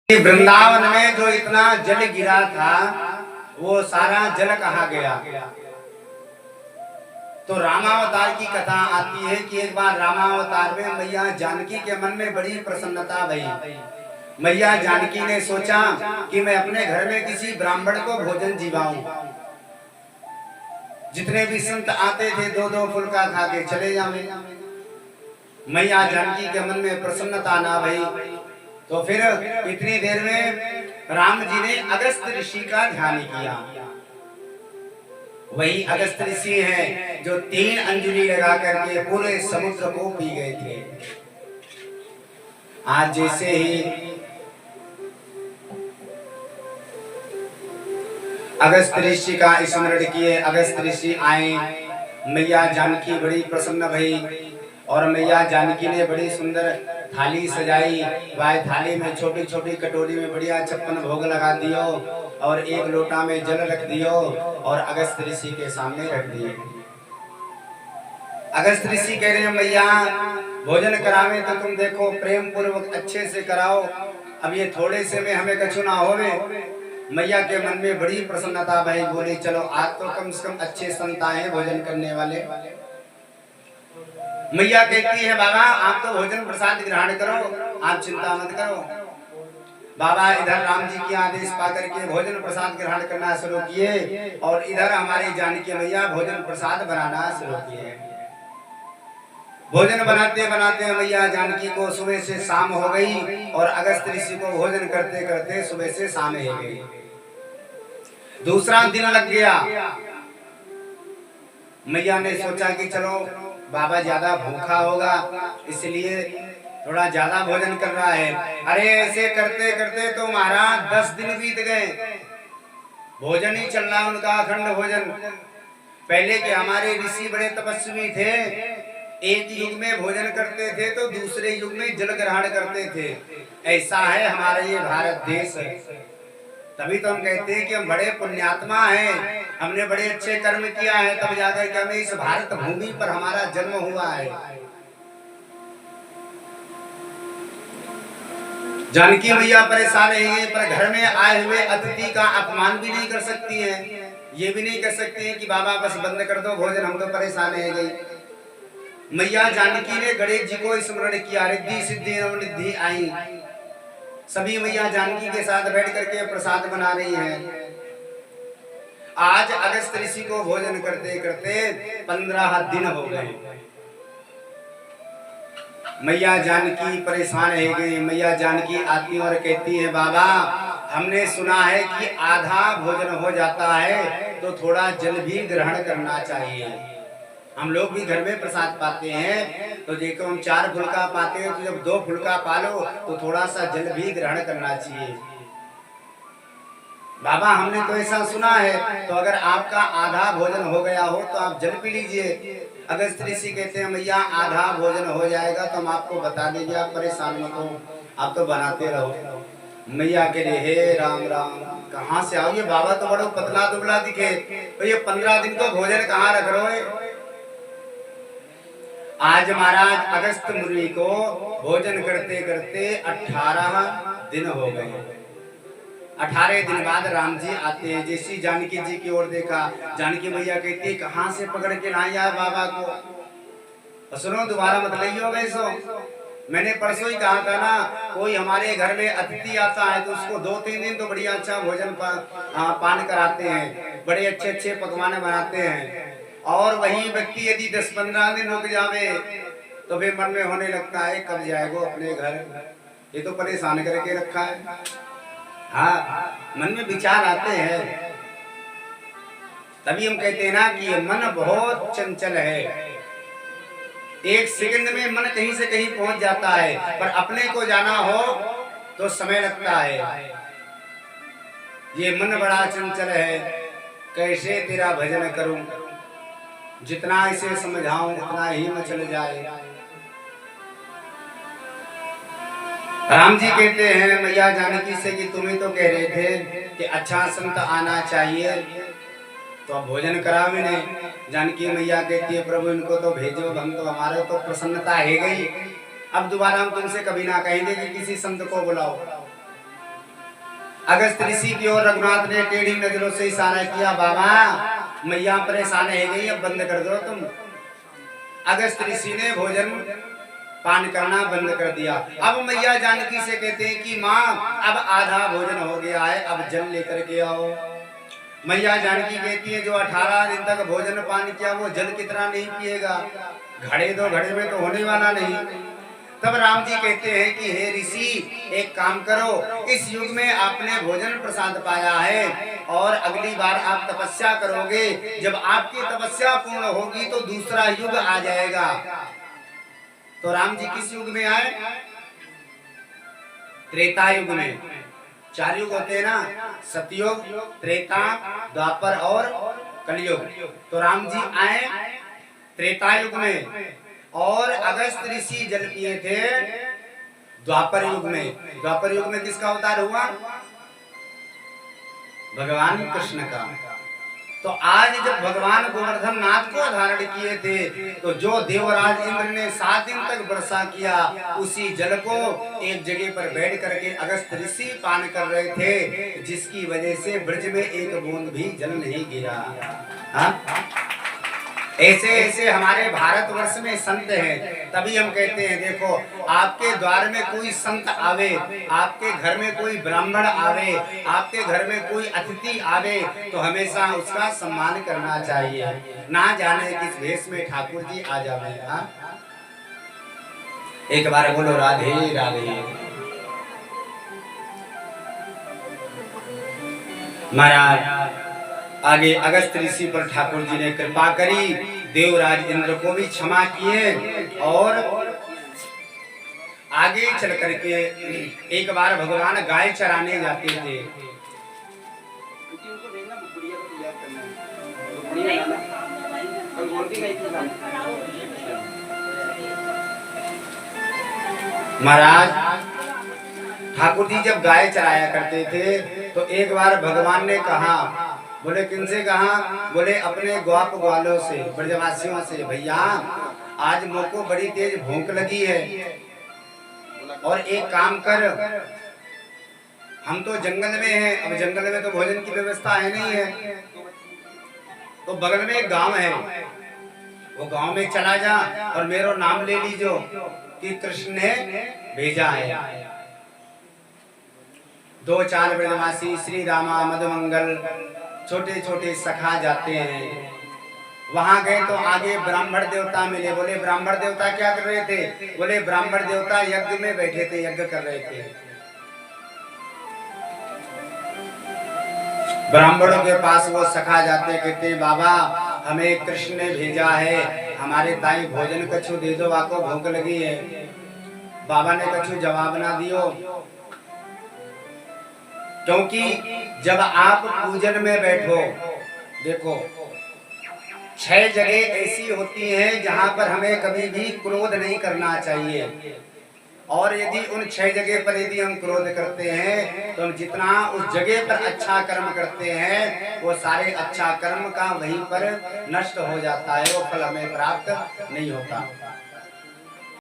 वृंदावन में जो इतना जल गिरा था वो सारा जल कहाँ गया। तो रामावतार की कथा आती है कि एक बार रामावतार में मैया जानकी के मन में बड़ी प्रसन्नता भई। मैया जानकी ने सोचा कि मैं अपने घर में किसी ब्राह्मण को भोजन जीवाऊं। जितने भी संत आते थे दो दो फुलका खा के चले जावे। मैया जानकी के मन में प्रसन्नता ना भई। तो फिर इतनी देर में राम जी ने अगस्त ऋषि का ध्यान किया। वही अगस्त ऋषि हैं जो 3 अंजलि लगा करके पूरे समुद्र को पी गए थे। आज जैसे ही अगस्त ऋषि का स्मरण किए, अगस्त ऋषि आए, मैया जानकी बड़ी प्रसन्न भई और मैया जानकी ने बड़ी सुंदर थाली सजाई। वह थाली में छोटी छोटी कटोरी में बढ़िया 56 भोग लगा दियो और एक लोटा में जल रख दियो और अगस्त ऋषि के सामने रख दिए। अगस्त ऋषि कह रहे हैं मैया भोजन करावे तो तुम देखो प्रेम पूर्वक अच्छे से कराओ, अब ये थोड़े से में हमें कछु ना होवे। मैया के मन में बड़ी प्रसन्नता भाई, बोले चलो आज तो कम से कम अच्छे संत आए भोजन करने वाले। मैया कहती है बाबा आप तो भोजन प्रसाद ग्रहण करो, आप चिंता मत करो। बाबा इधर राम जी के आदेश पाकर के भोजन प्रसाद ग्रहण करना शुरू किए और इधर हमारी जानकी मैया भोजन प्रसाद बनाना शुरू किए। भोजन बनाते बनाते मैया जानकी को सुबह से शाम हो गई और अगस्त ऋषि को भोजन करते करते सुबह से शाम हो गई। दूसरा दिन लग गया। मैया ने सोचा कि चलो बाबा ज्यादा भूखा होगा इसलिए थोड़ा ज्यादा भोजन कर रहा है। अरे ऐसे करते करते तो महाराज 10 दिन बीत गए, भोजन ही चल रहा उनका अखंड भोजन। पहले के हमारे ऋषि बड़े तपस्वी थे, एक युग में भोजन करते थे तो दूसरे युग में जल ग्रहण करते थे। ऐसा है हमारा ये भारत देश। तभी तो हम कहते हैं कि हम बड़े पुण्यात्मा हैं, हमने बड़े अच्छे कर्म किया है तब जाकर के हमें इस भारत भूमि पर हमारा जन्म हुआ है। जानकी मैया परेशान है पर घर में आए हुए अतिथि का अपमान भी नहीं कर सकती हैं, ये भी नहीं कर सकती हैं कि बाबा बस बंद कर दो भोजन, हम तो परेशान है गई। मैया जानकी ने गणेश जी को स्मरण किया, रिद्धि सिद्धि नवनिधि आई। सभी मैया जानकी के साथ बैठ करके प्रसाद बना रही हैं। आज अगस्त ऋषि को भोजन करते करते 15 दिन हो गए। मैया जानकी परेशान है गई। मैया जानकी आती और कहती है बाबा हमने सुना है कि आधा भोजन हो जाता है तो थोड़ा जल भी ग्रहण करना चाहिए। हम लोग भी घर में प्रसाद पाते हैं तो देखो हम 4 फुलका पाते हैं तो जब 2 फुलका पालो तो थोड़ा सा जल भी ग्रहण करना चाहिए। बाबा हमने तो ऐसा सुना है, तो अगर आपका आधा भोजन हो गया हो तो आप जल पी लीजिए। अगस्त ऋषि कहते हैं मैया आधा भोजन हो जाएगा तो हम आपको बता देंगे, आप परेशान मत हो, आप तो बनाते रहो। मैया के लिए हे राम राम कहाँ से आओ, ये बाबा तो बड़ा पतला दुबला दिखे, तो ये 15 दिन को भोजन कहाँ रख रहे हो। आज महाराज अगस्त मुनि को भोजन करते करते 18 दिन हो गए। 18 दिन बाद राम जी आते हैं। जैसी जानकी जी की ओर देखा, जानकी मैया कहती कहाँ से पकड़ के लाई आए बाबा को। सुनो दोबारा मत लइयो वैसो, मैंने परसों ही कहा था ना कोई हमारे घर में अतिथि आता है तो उसको 2-3 दिन तो बढ़िया अच्छा भोजन पान कराते हैं, बड़े अच्छे अच्छे पकवान बनाते हैं। और वही व्यक्ति यदि 10-15 दिन रुक जावे तो फिर मन में होने लगता है कब जाएगा अपने घर, ये तो परेशान करके रखा है। हाँ मन में विचार आते हैं। तभी हम कहते हैं ना कि ये मन बहुत चंचल है, एक सेकंड में मन कहीं से कहीं पहुंच जाता है, पर अपने को जाना हो तो समय लगता है। ये मन बड़ा चंचल है, कैसे तेरा भजन करूं, जितना इसे समझाऊं उतना ही मचल जाए। राम जी कहते हैं मैया जानकी से कि तुम ही तो कह रहे थे कि अच्छा संत आना चाहिए तो अब भोजन करावे ने। जानकी मैया कहती है प्रभु इनको तो भेजो, हम तो हमारे तो प्रसन्नता है गई, अब दोबारा हम तुमसे कभी ना कहेंगे कि किसी संत को बुलाओ। अगस्त ऋषि की ओर रघुनाथ ने टेढ़ी नजरों से इशारा किया, बाबा मैया परेशान है गई, अब बंद कर दो तुम। अगस्त ऋषि ने भोजन पान करना बंद कर दिया। अब मैया जानकी से कहते हैं कि माँ अब आधा भोजन हो गया है, अब जल लेकर के आओ। मैया जानकी कहती है जो 18 दिन तक भोजन पान किया वो जल कितना नहीं पिएगा, घड़े दो घड़े में तो होने वाला नहीं। तब राम जी कहते हैं कि हे ऋषि एक काम करो, इस युग में आपने भोजन प्रसाद पाया है और अगली बार आप तपस्या करोगे, जब आपकी तपस्या पूर्ण होगी तो दूसरा युग आ जाएगा। तो राम जी किस युग में आए? त्रेता युग में। 4 युग होते हैं ना, सतयुग, त्रेता, द्वापर और कलयुग। तो राम जी आए त्रेता युग में और अगस्त ऋषि जल पिए थे द्वापर युग में। द्वापर युग में किसका अवतार हुआ? भगवान कृष्ण का। तो आज जब भगवान गोवर्धन नाथ को धारण किए थे तो जो देवराज इंद्र ने 7 दिन तक वर्षा किया, उसी जल को एक जगह पर बैठ करके अगस्त ऋषि पान कर रहे थे, जिसकी वजह से ब्रज में एक बूंद भी जल नहीं गिरा। हाँ? ऐसे ऐसे हमारे भारतवर्ष में संत हैं, तभी हम कहते हैं देखो आपके द्वार में कोई संत आवे, आपके घर में कोई ब्राह्मण आवे, आपके घर में कोई अतिथि आवे तो हमेशा उसका सम्मान करना चाहिए, ना जाने किस भेष में ठाकुर जी आ जावे। एक बार बोलो राधे राधे। महाराज आगे अगस्त ऋषि पर ठाकुर जी ने कृपा करी, देवराज इंद्र को भी क्षमा किए और आगे चल करके एक बार भगवान गाय चराने जाते थे। महाराज ठाकुर जी जब गाय चराया करते थे तो एक बार भगवान ने कहा, बोले किनसे कहा? बोले अपने ग्वाप ग्वालों से, ब्रजवासियों से, भैया आज मुझको बड़ी तेज भूख लगी है और एक काम कर, हम तो जंगल में हैं, अब जंगल में तो भोजन की व्यवस्था है नहीं है, तो बगल में एक गांव है, वो गांव में चला जा और मेरा नाम ले लीजो कि कृष्ण ने भेजा है। 2-4 ब्रजवासी श्री रामा मधुमंगल छोटे छोटे सखा जाते हैं। वहां गए तो आगे ब्राह्मण देवता मिले। बोले ब्राह्मण देवता क्या कर रहे थे? बोले ब्राह्मण देवता यज्ञ में बैठे थे, यज्ञ कर रहे थे। ब्राह्मणों के पास वो सखा जाते, कहते बाबा हमें कृष्ण ने भेजा है, हमारे ताई भोजन कछु दे दो, आपको भूख लगी है। बाबा ने कछु जवाब ना दियो, क्योंकि जब आप पूजन में बैठो, देखो 6 जगह ऐसी होती हैं जहां पर हमें कभी भी क्रोध नहीं करना चाहिए, और यदि उन 6 जगह पर यदि हम क्रोध करते हैं तो हम जितना उस जगह पर अच्छा कर्म करते हैं वो सारे अच्छा कर्म का वहीं पर नष्ट हो जाता है, वो फल हमें प्राप्त नहीं होता।